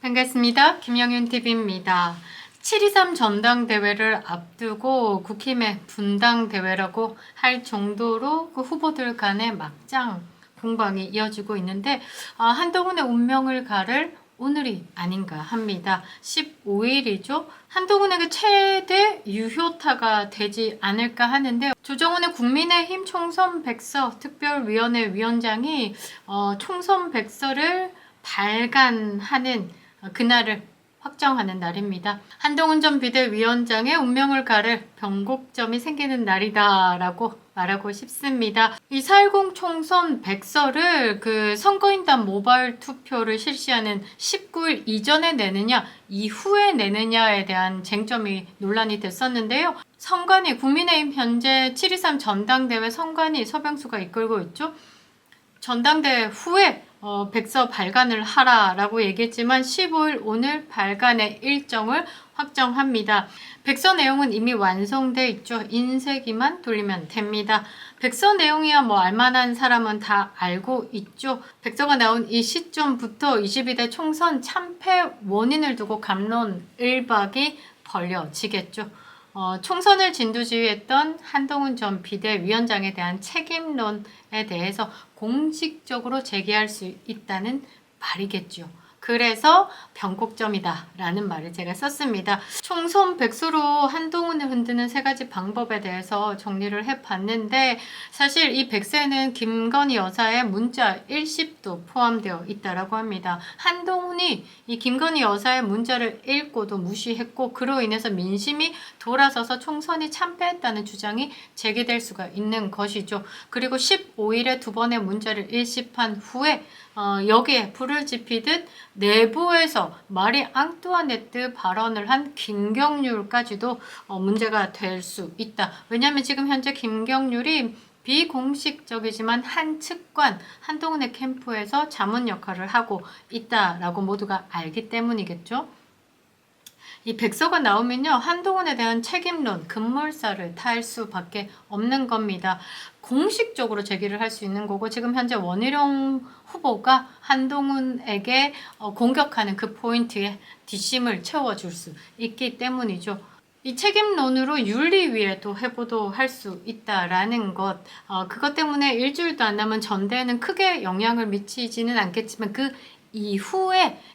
반갑습니다. 김영윤TV입니다. 7.23 전당대회를 앞두고 국힘의 분당대회라고 할 정도로 그 후보들 간의 막장 공방이 이어지고 있는데 한동훈의 운명을 가를 오늘이 아닌가 합니다. 15일이죠. 한동훈에게 최대 유효타가 되지 않을까 하는데 조정훈의 국민의힘 총선 백서 특별위원회 위원장이 총선 백서를 발간하는 그날을 확정하는 날입니다. 한동훈 전 비대위원장의 운명을 가를 변곡점이 생기는 날이다 라고 말하고 싶습니다. 이 4.10 총선 백서를 그 선거인단 모바일 투표를 실시하는 19일 이전에 내느냐 이후에 내느냐에 대한 쟁점이 논란이 됐었는데요. 선관위 국민의힘 현재 7.23 전당대회 선관위 서병수가 이끌고 있죠. 전당대회 후에 백서 발간을 하라라고 얘기했지만 15일 오늘 발간의 일정을 확정합니다. 백서 내용은 이미 완성돼 있죠. 인쇄기만 돌리면 됩니다. 백서 내용이야 뭐 알만한 사람은 다 알고 있죠. 백서가 나온 이 시점부터 22대 총선 참패 원인을 두고 갑론을박이 벌려지겠죠. 총선을 진두지휘했던 한동훈 전 비대위원장에 대한 책임론에 대해서 공식적으로 제기할 수 있다는 말이겠죠. 그래서 변곡점이다 라는 말을 제가 썼습니다. 총선 백서로 한동훈을 흔드는 세 가지 방법에 대해서 정리를 해봤는데 사실 이 백서에는 김건희 여사의 문자 일십도 포함되어 있다고 합니다. 한동훈이 이 김건희 여사의 문자를 읽고도 무시했고 그로 인해서 민심이 돌아서서 총선이 참패했다는 주장이 제기될 수가 있는 것이죠. 그리고 15일에 두 번의 문자를 일십한 후에 여기에 불을 지피듯 내부에서 마리 앙뚜아네트 발언을 한 김경률까지도 문제가 될 수 있다. 왜냐하면 지금 현재 김경률이 비공식적이지만 한 측관 한동훈의 캠프에서 자문 역할을 하고 있다라고 모두가 알기 때문이겠죠. 이 백서가 나오면요 한동훈에 대한 책임론 급물살을 탈 수밖에 없는 겁니다. 공식적으로 제기를 할 수 있는 거고 지금 현재 원희룡 후보가 한동훈에게 공격하는 그 포인트에 뒷심을 채워줄 수 있기 때문이죠. 이 책임론으로 윤리위에도 해보도 할 수 있다라는 것, 그것 때문에 일주일도 안 남은 전대에는 크게 영향을 미치지는 않겠지만 그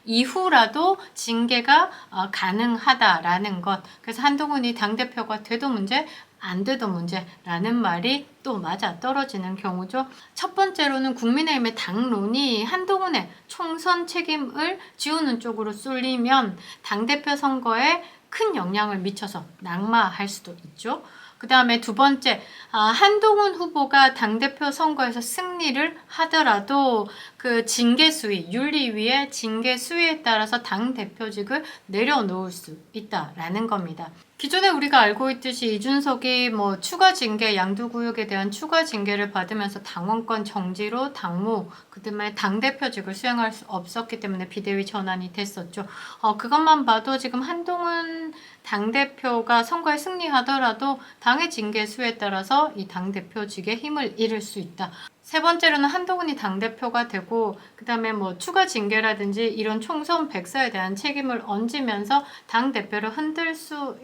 이후라도 징계가 가능하다라는 것. 그래서 한동훈이 당대표가 돼도 문제, 안 돼도 문제라는 말이 또 맞아 떨어지는 경우죠. 첫 번째로는 국민의힘의 당론이 한동훈의 총선 책임을 지우는 쪽으로 쏠리면 당대표 선거에 큰 영향을 미쳐서 낙마할 수도 있죠. 그 다음에 두 번째, 한동훈 후보가 당대표 선거에서 승리를 하더라도 그 징계 수위, 윤리위의 징계 수위에 따라서 당대표직을 내려놓을 수 있다라는 겁니다. 기존에 우리가 알고 있듯이 이준석이 뭐 추가 징계, 양두구역에 대한 추가 징계를 받으면서 당원권 정지로 당무, 그다음에 당대표직을 수행할 수 없었기 때문에 비대위 전환이 됐었죠. 그것만 봐도 지금 한동훈 당대표가 선거에 승리하더라도 당의 징계 수에 따라서 이 당대표직의 힘을 잃을 수 있다. 세 번째로는 한동훈이 당대표가 되고 그 다음에 뭐 추가 징계라든지 이런 총선 백서에 대한 책임을 얹으면서 당대표를 흔들 수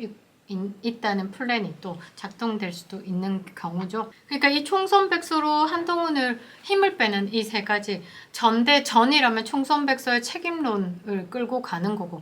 있다는 플랜이 또 작동될 수도 있는 경우죠. 그러니까 이 총선 백서로 한동훈을 힘을 빼는 이 세 가지 전대 전이라면 총선 백서의 책임론을 끌고 가는 거고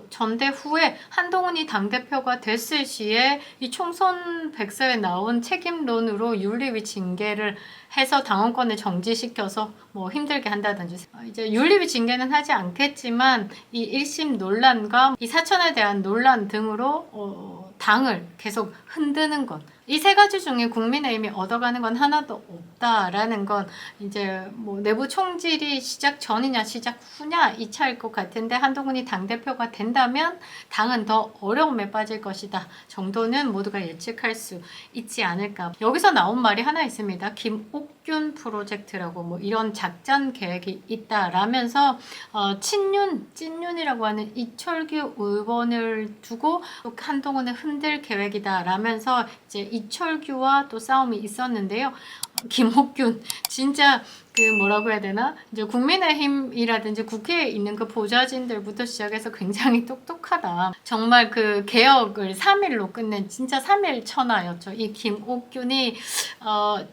전대 후에 한동훈이 당대표가 됐을 시에 이 총선 백서에 나온 책임론으로 윤리위 징계를 해서 당원권을 정지시켜서 뭐 힘들게 한다든지 이제 윤리위 징계는 하지 않겠지만 이 1심 논란과 이 사천에 대한 논란 등으로 당을 계속 흔드는 것. 이 세 가지 중에 국민의힘이 얻어가는 건 하나도 없다라는 건 이제 뭐 내부 총질이 시작 전이냐 시작 후냐 이 차일 것 같은데 한동훈이 당대표가 된다면 당은 더 어려움에 빠질 것이다 정도는 모두가 예측할 수 있지 않을까. 여기서 나온 말이 하나 있습니다. 김옥균 프로젝트라고 뭐 이런 작전 계획이 있다라면서 찐윤이라고 하는 이철규 의원을 두고 한동훈을 흔들 계획이다라면서 이제 이철규와 또 싸움이 있었는데요. 김옥균 진짜 그 뭐라고 해야 되나, 이제 국민의힘이라든지 국회에 있는 그 보좌진들부터 시작해서 굉장히 똑똑하다. 정말 그 개혁을 3일로 끝낸 진짜 3일 천하였죠. 이 김옥균이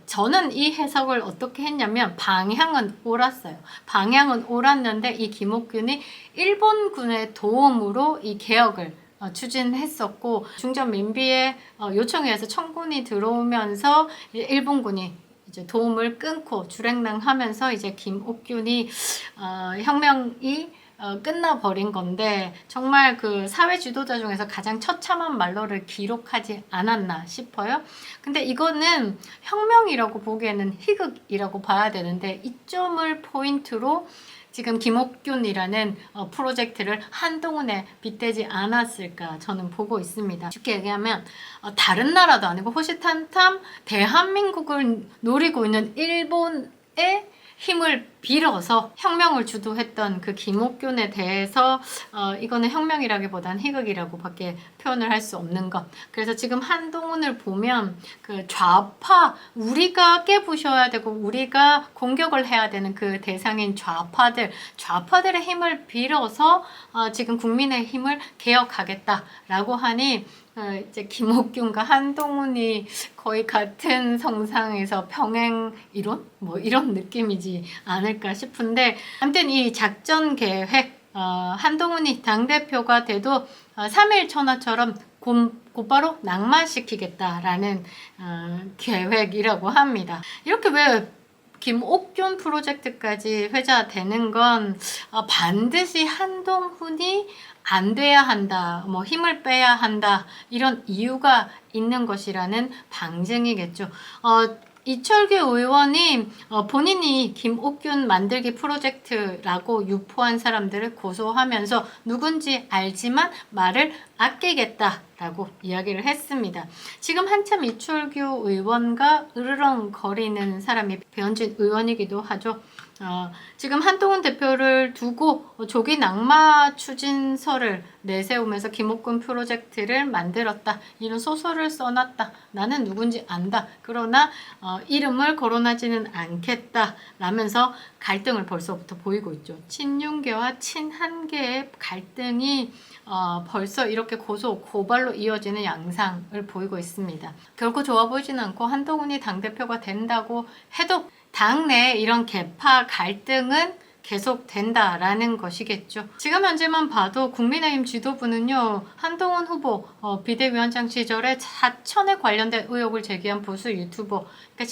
저는 이 해석을 어떻게 했냐면, 방향은 옳았어요. 방향은 옳았는데 이 김옥균이 일본군의 도움으로 이 개혁을 추진했었고, 중전 민비의 요청에 의해서 청군이 들어오면서 일본군이 이제 도움을 끊고 주랭랑하면서 이제 김옥균이 혁명이 끝나버린 건데, 정말 그 사회 지도자 중에서 가장 처참한 말로를 기록하지 않았나 싶어요. 근데 이거는 혁명이라고 보기에는 희극이라고 봐야 되는데, 이 점을 포인트로 지금 김옥균이라는 프로젝트를 한동훈에 빗대지 않았을까 저는 보고 있습니다. 쉽게 얘기하면 다른 나라도 아니고 호시탐탐 대한민국을 노리고 있는 일본의 힘을 빌어서 혁명을 주도했던 그 김옥균에 대해서 이거는 혁명이라기보단 희극이라고 밖에 표현을 할 수 없는 것. 그래서 지금 한동훈을 보면 그 좌파, 우리가 깨부셔야 되고 우리가 공격을 해야 되는 그 대상인 좌파들의 힘을 빌어서 지금 국민의 힘을 개혁하겠다라고 하니 이제 김옥균과 한동훈이 거의 같은 성상에서 평행 이론? 뭐 이런 느낌이지 않을까 싶은데, 아무튼 이 작전 계획, 한동훈이 당대표가 돼도 3일 천하처럼 곧바로 낙마시키겠다라는 계획이라고 합니다. 이렇게 왜 김옥균 프로젝트까지 회자되는 건 반드시 한동훈이 안 돼야 한다, 뭐 힘을 빼야 한다, 이런 이유가 있는 것이라는 방증이겠죠. 이철규 의원이 본인이 김옥균 만들기 프로젝트라고 유포한 사람들을 고소하면서 누군지 알지만 말을 아끼겠다라고 이야기를 했습니다. 지금 한참 이철규 의원과 으르렁거리는 사람이 배현진 의원이기도 하죠. 지금 한동훈 대표를 두고 조기 낙마 추진서를 내세우면서 김옥균 프로젝트를 만들었다, 이런 소설을 써놨다, 나는 누군지 안다, 그러나 이름을 거론하지는 않겠다 라면서 갈등을 벌써부터 보이고 있죠. 친윤계와 친한계의 갈등이 벌써 이렇게 고발로 이어지는 양상을 보이고 있습니다. 결코 좋아 보이지는 않고, 한동훈이 당대표가 된다고 해도 당내 이런 계파 갈등은 계속된다라는 것이겠죠. 지금 현재만 봐도 국민의힘 지도부는요, 한동훈 후보 비대위원장 시절에 사천에 관련된 의혹을 제기한 보수 유튜버, 그러니까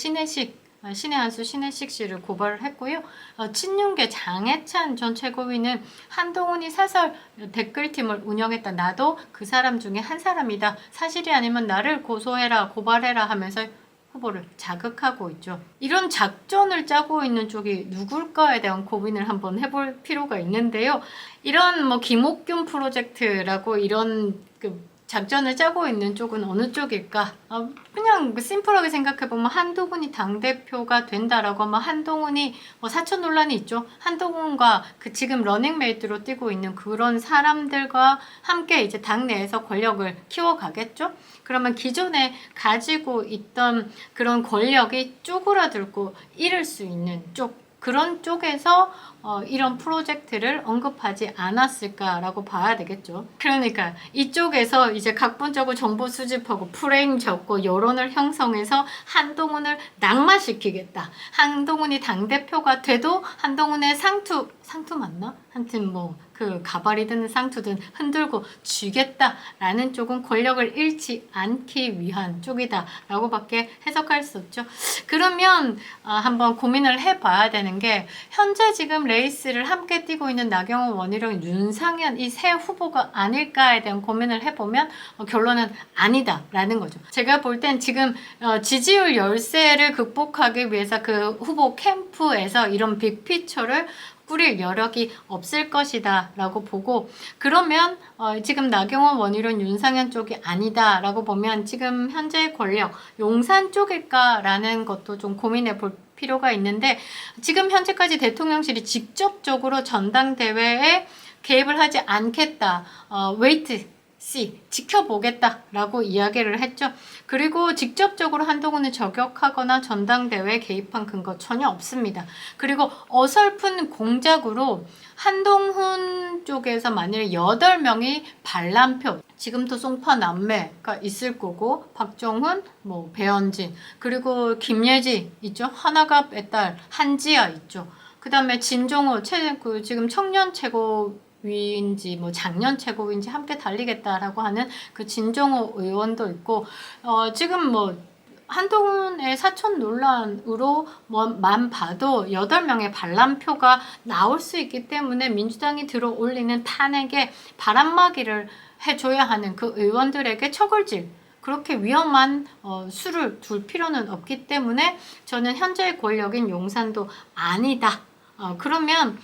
신의 한수 신혜식 씨를 고발을 했고요. 친윤계 장해찬 전 최고위는 한동훈이 사설 댓글팀을 운영했다, 나도 그 사람 중에 한 사람이다, 사실이 아니면 나를 고소해라, 고발해라 하면서 후보를 자극하고 있죠. 이런 작전을 짜고 있는 쪽이 누굴까에 대한 고민을 한번 해볼 필요가 있는데요. 이런 뭐 김옥균 프로젝트라고 이런 작전을 짜고 있는 쪽은 어느 쪽일까? 그냥 심플하게 생각해보면 한동훈이 당대표가 된다라고 하면 한동훈이 사천 논란이 있죠. 한동훈과 그 지금 러닝메이트로 뛰고 있는 그런 사람들과 함께 이제 당내에서 권력을 키워가겠죠. 그러면 기존에 가지고 있던 그런 권력이 쪼그라들고 잃을 수 있는 쪽, 그런 쪽에서 이런 프로젝트를 언급하지 않았을까라고 봐야 되겠죠. 그러니까 이쪽에서 이제 각본적으로 정보 수집하고 프레임 잡고 여론을 형성해서 한동훈을 낙마시키겠다, 한동훈이 당대표가 돼도 한동훈의 상투 맞나? 하여튼 뭐 그 가발이 드는 상투든 흔들고 쥐겠다라는 쪽은 권력을 잃지 않기 위한 쪽이다라고 밖에 해석할 수 없죠. 그러면 한번 고민을 해봐야 되는 게, 현재 지금 레이스를 함께 뛰고 있는 나경원, 원희룡, 윤상현 이 세 후보가 아닐까에 대한 고민을 해보면 결론은 아니다라는 거죠. 제가 볼 땐 지금 지지율 열세를 극복하기 위해서 그 후보 캠프에서 이런 빅피처를 꾸릴 여력이 없을 것이다 라고 보고, 그러면 지금 나경원, 원희룡, 윤상현 쪽이 아니다 라고 보면 지금 현재 권력 용산 쪽일까 라는 것도 좀 고민해 볼 필요가 있는데, 지금 현재까지 대통령실이 직접적으로 전당대회에 개입을 하지 않겠다, 웨이트 C 지켜보겠다라고 이야기를 했죠. 그리고 직접적으로 한동훈을 저격하거나 전당대회에 개입한 근거 전혀 없습니다. 그리고 어설픈 공작으로 한동훈 쪽에서 만일 8명이 반란표, 지금도 송파 남매가 있을 거고, 박정훈, 뭐 배현진, 그리고 김예지 있죠. 하나가 딸 한지아 있죠. 그 다음에 진종호 지금 청년 최고위인지 뭐 작년 최고위인지 함께 달리겠다라고 하는 그 진종호 의원도 있고, 지금 뭐 한동훈의 사촌 논란으로 뭐만 봐도 8명의 반란표가 나올 수 있기 때문에 민주당이 들어 올리는 탄핵에 바람막이를 해줘야 하는 그 의원들에게 처걸질, 그렇게 위험한 수를 둘 필요는 없기 때문에 저는 현재의 권력인 용산도 아니다. 그러면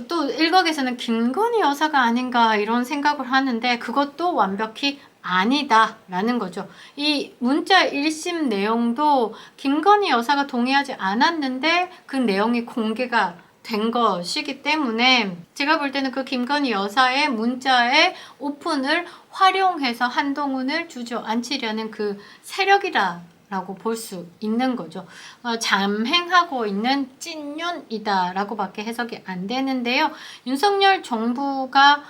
또 일각에서는 김건희 여사가 아닌가 이런 생각을 하는데 그것도 완벽히 아니다라는 거죠. 이 문자 1심 내용도 김건희 여사가 동의하지 않았는데 그 내용이 공개가 된 것이기 때문에 제가 볼 때는 그 김건희 여사의 문자의 오픈을 활용해서 한동훈을 주저앉히려는 그 세력이라 라고 볼 수 있는 거죠. 잠행하고 있는 찐윤이다 라고 밖에 해석이 안 되는데요. 윤석열 정부가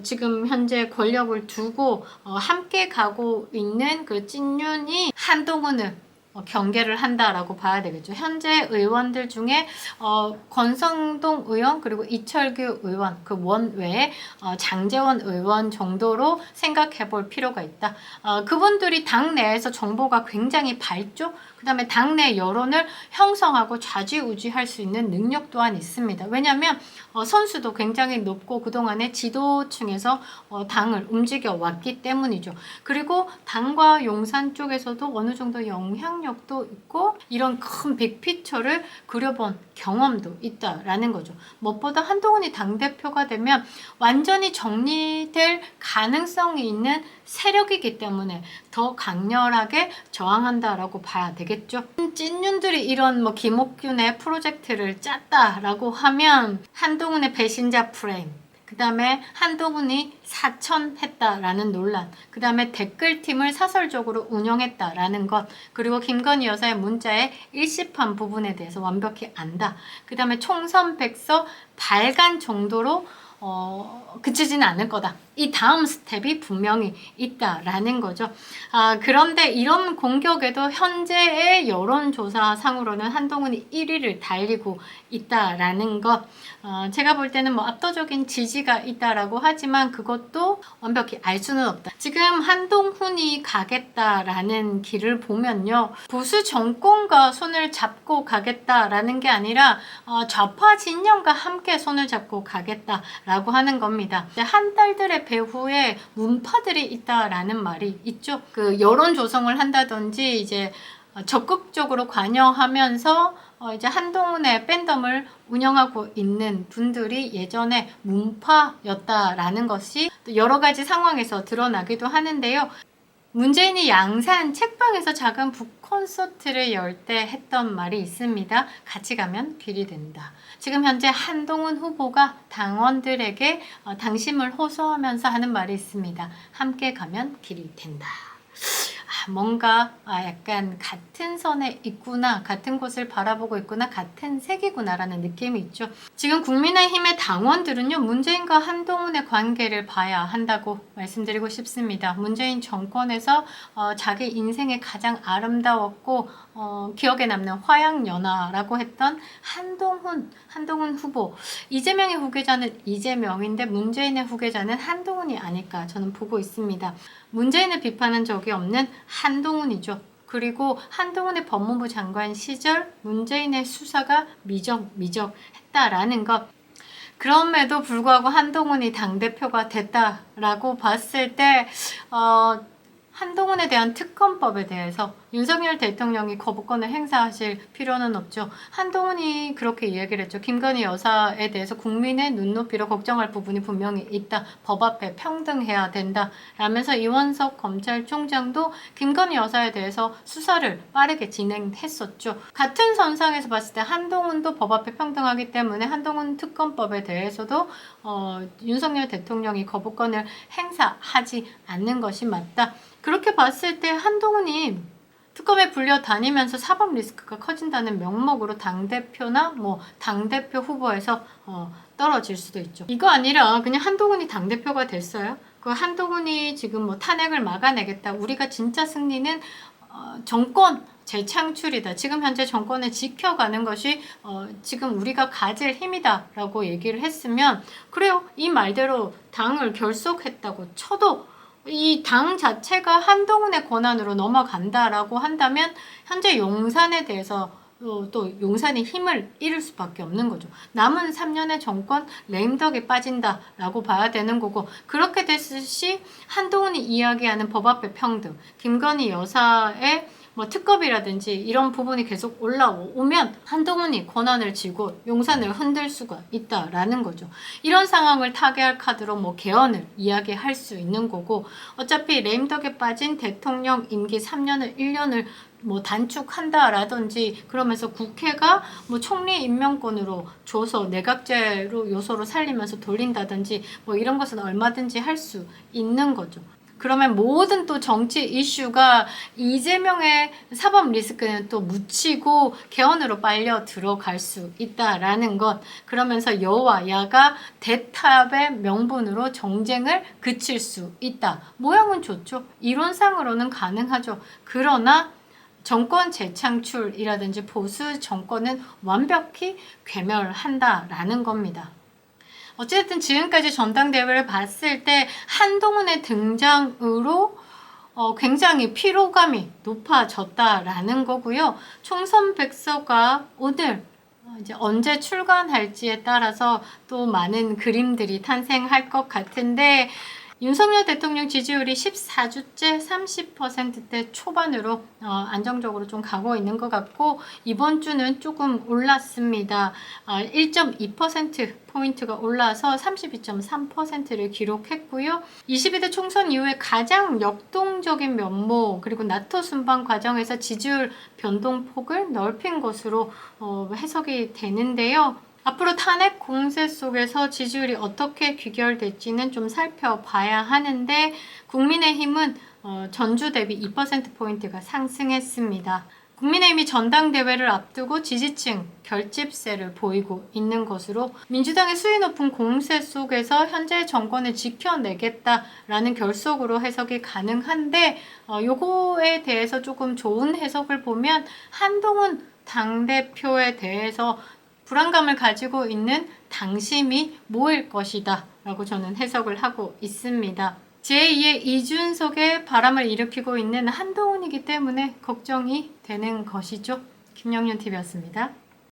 지금 현재 권력을 두고 함께 가고 있는 그 찐윤이 한동훈을 경계를 한다라고 봐야 되겠죠. 현재 의원들 중에 권성동 의원 그리고 이철규 의원 그 원외에 장제원 의원 정도로 생각해 볼 필요가 있다. 그분들이 당내에서 정보가 굉장히 밝죠. 그 다음에 당내 여론을 형성하고 좌지우지할 수 있는 능력 또한 있습니다. 왜냐하면 선수도 굉장히 높고 그동안에 지도층에서 당을 움직여 왔기 때문이죠. 그리고 당과 용산 쪽에서도 어느 정도 영향력도 있고 이런 큰 빅피처를 그려본 경험도 있다라는 거죠. 무엇보다 한동훈이 당대표가 되면 완전히 정리될 가능성이 있는 세력이기 때문에 더 강렬하게 저항한다라고 봐야 되겠죠. 찐윤들이 이런 뭐 김옥균의 프로젝트를 짰다라고 하면 한동훈의 배신자 프레임, 그 다음에 한동훈이 사천했다라는 논란, 그 다음에 댓글팀을 사설적으로 운영했다라는 것, 그리고 김건희 여사의 문자에 일십한 부분에 대해서 완벽히 안다. 그 다음에 총선 백서 발간 정도로 그치지는 않을 거다. 이 다음 스텝이 분명히 있다라는 거죠. 그런데 이런 공격에도 현재의 여론조사상으로는 한동훈이 1위를 달리고 있다라는 것. 제가 볼 때는 뭐 압도적인 지지가 있다라고 하지만 그것도 완벽히 알 수는 없다. 지금 한동훈이 가겠다라는 길을 보면요. 보수 정권과 손을 잡고 가겠다라는 게 아니라 좌파 진영과 함께 손을 잡고 가겠다라고 하는 겁니다. 한 달들의 배후에 문파들이 있다라는 말이 있죠. 그 여론 조성을 한다든지 이제 적극적으로 관여하면서 이제 한동훈의 팬덤을 운영하고 있는 분들이 예전에 문파였다라는 것이 여러 가지 상황에서 드러나기도 하는데요. 문재인이 양산 책방에서 작은 북콘서트를 열 때 했던 말이 있습니다. 같이 가면 길이 된다. 지금 현재 한동훈 후보가 당원들에게 당심을 호소하면서 하는 말이 있습니다. 함께 가면 길이 된다. 뭔가 약간 같은 선에 있구나, 같은 곳을 바라보고 있구나, 같은 색이구나 라는 느낌이 있죠. 지금 국민의힘의 당원들은요, 문재인과 한동훈의 관계를 봐야 한다고 말씀드리고 싶습니다. 문재인 정권에서 자기 인생에 가장 아름다웠고 기억에 남는 화양연화라고 했던 한동훈 후보, 이재명의 후계자는 이재명인데 문재인의 후계자는 한동훈이 아닐까 저는 보고 있습니다. 문재인을 비판한 적이 없는 한동훈이죠. 그리고 한동훈의 법무부 장관 시절 문재인의 수사가 미적했다라는 것. 그럼에도 불구하고 한동훈이 당대표가 됐다라고 봤을 때 한동훈에 대한 특검법에 대해서 윤석열 대통령이 거부권을 행사하실 필요는 없죠. 한동훈이 그렇게 이야기를 했죠. 김건희 여사에 대해서 국민의 눈높이로 걱정할 부분이 분명히 있다. 법 앞에 평등해야 된다. 라면서 이원석 검찰총장도 김건희 여사에 대해서 수사를 빠르게 진행했었죠. 같은 선상에서 봤을 때 한동훈도 법 앞에 평등하기 때문에 한동훈 특검법에 대해서도 윤석열 대통령이 거부권을 행사하지 않는 것이 맞다. 그렇게 봤을 때 한동훈이 특검에 불려 다니면서 사법 리스크가 커진다는 명목으로 당대표나 당대표 후보에서 떨어질 수도 있죠. 이거 아니라 그냥 한동훈이 당대표가 됐어요. 그 한동훈이 지금 탄핵을 막아내겠다. 우리가 진짜 승리는 정권 재창출이다. 지금 현재 정권을 지켜가는 것이 지금 우리가 가질 힘이다 라고 얘기를 했으면 그래요. 이 말대로 당을 결속했다고 쳐도 이 당 자체가 한동훈의 권한으로 넘어간다라고 한다면 현재 용산에 대해서 또 용산이 힘을 잃을 수밖에 없는 거죠. 남은 3년의 정권 레임덕에 빠진다라고 봐야 되는 거고 그렇게 됐을 시 한동훈이 이야기하는 법 앞의 평등, 김건희 여사의 특검이라든지 이런 부분이 계속 올라오면 한동훈이 권한을 쥐고 용산을 흔들 수가 있다라는 거죠. 이런 상황을 타개할 카드로 개헌을 이야기할 수 있는 거고 어차피 레임덕에 빠진 대통령 임기 3년을 1년을 단축한다라든지 그러면서 국회가 총리 임명권으로 줘서 내각제로 요소로 살리면서 돌린다든지 이런 것은 얼마든지 할 수 있는 거죠. 그러면 모든 또 정치 이슈가 이재명의 사법 리스크는 또 묻히고 개헌으로 빨려 들어갈 수 있다라는 것. 그러면서 여와 야가 대탑의 명분으로 정쟁을 그칠 수 있다. 모양은 좋죠. 이론상으로는 가능하죠. 그러나 정권 재창출이라든지 보수 정권은 완벽히 괴멸한다라는 겁니다. 어쨌든 지금까지 전당대회를 봤을 때 한동훈의 등장으로 굉장히 피로감이 높아졌다라는 거고요. 총선 백서가 오늘 이제 언제 출간할지에 따라서 또 많은 그림들이 탄생할 것 같은데 윤석열 대통령 지지율이 14주째 30%대 초반으로 안정적으로 좀 가고 있는 것 같고 이번 주는 조금 올랐습니다. 1.2%포인트가 올라서 32.3%를 기록했고요. 22대 총선 이후에 가장 역동적인 면모 그리고 나토 순방 과정에서 지지율 변동폭을 넓힌 것으로 해석이 되는데요. 앞으로 탄핵 공세 속에서 지지율이 어떻게 귀결될지는 좀 살펴봐야 하는데 국민의힘은 전주 대비 2%포인트가 상승했습니다. 국민의힘이 전당대회를 앞두고 지지층 결집세를 보이고 있는 것으로 민주당의 수위 높은 공세 속에서 현재 정권을 지켜내겠다라는 결속으로 해석이 가능한데 요거에 대해서 조금 좋은 해석을 보면 한동훈 당대표에 대해서 불안감을 가지고 있는 당심이 모일 것이다 라고 저는 해석을 하고 있습니다. 제2의 이준석의 바람을 일으키고 있는 한동훈이기 때문에 걱정이 되는 것이죠. 김영윤TV였습니다.